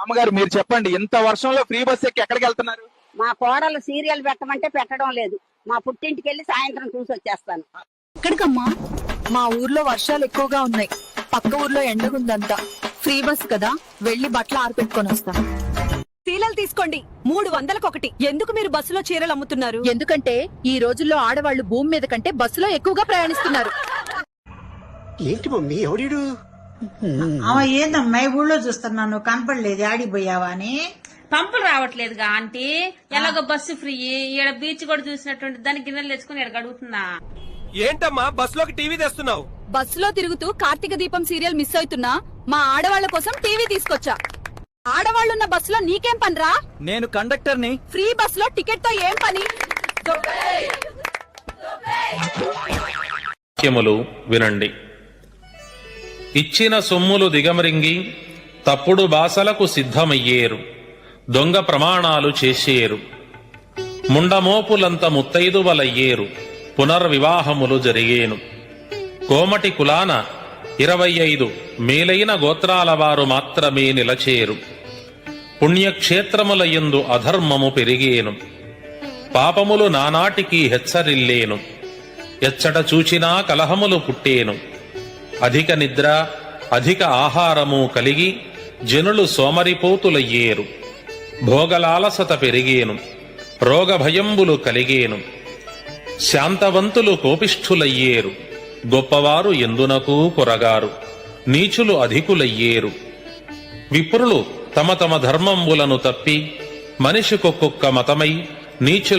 అమ్మగారు మీరు చెప్పండి, ఇంత వర్షంలో ఫ్రీ బస్ ఎక్కి ఎక్కడికి వెళ్తున్నారు? మా కోడలు సీరియల్ పెట్టమంటే పెట్టడం లేదు. మా పుట్టింటికి వెళ్ళి సాయంత్రం చూసి వచ్చేస్తాను. ఎక్కడికమ్మా? మా ఊర్లో వర్షాలు ఎక్కువగా ఉన్నాయి, పక్క ఊర్లో ఎండగుందంతా. ఫ్రీ బస్ కదా, వెళ్లి బట్టలు ఆరపెట్టుకొని వస్తాం. చీరలు తీసుకోండి, 300కి. ఎందుకు మీరు బస్సులో చీరలు అమ్ముతున్నారు? ఎందుకంటే ఈ రోజుల్లో ఆడవాళ్లు భూమి మీద కంటే బస్సులో ఎక్కువగా ప్రయాణిస్తున్నారు. ఏంటి మమ్మీ ఎవడీడు? ఏందమ్మా ఊళ్ళో చూస్తున్నాను, కనపడలేదు, ఆడిపోయావా అని. పంపులు రావట్లేదుగా ఆంటీ. ఎలాగో బస్సు ఫ్రీ, ఈడ బీచ్ కూడా చూసినటువంటి దానికి గిన్నెలు తెచ్చుకుని ఇక్కడ అడుగుతున్నా. ఏంటమ్మా బస్సులోకి టీవీ తెస్తున్నావు? బస్సులో తిరుగుతూ కార్తీక దీపం సీరియల్ మిస్ అవుతున్నా, మా ఆడవాళ్ల కోసం టీవీ తీసుకొచ్చా. ఆడవాళ్లున్న బస్సులో నీకేం పనిరా? నేను కండక్టర్ని. ఫ్రీ బస్సులో టికెట్ తో ఏం పని? వాక్యములు వినండి. ఇచ్చిన సొమ్ములు దిగమరింగి తప్పుడు బాసలకు సిద్ధమయ్యేరు, దొంగ ప్రమాణాలు చేసేరు, ముండమోపులంత ముత్తైదువలయ్యేరు, పునర్వివాహములు జరిగేను. కోమటి కులాన 25 మేలైన గోత్రాల వారు మాత్రమే నిలచేరు, పుణ్యక్షేత్రములయందు అధర్మము పెరిగేను, పాపములు నానాటికి హెచ్చరిల్లేను, ఎచ్చట చూచినా కలహములు పుట్టేను. అధిక నిద్ర అధిక ఆహారము కలిగి జనులు సోమరిపోతులయ్యేరు, భోగలాలసత పెరిగేను, రోగభయంబులు కలిగేను, శాంతవంతులు కోపిష్ఠులయ్యేరు, గొప్పవారు ఎందునకు కొరగారు, నీచులు అధికులయ్యేరు. విప్రులు తమ తమ ధర్మంబులను తప్పి మనిషికొక్కొక్క మతమై నీచుల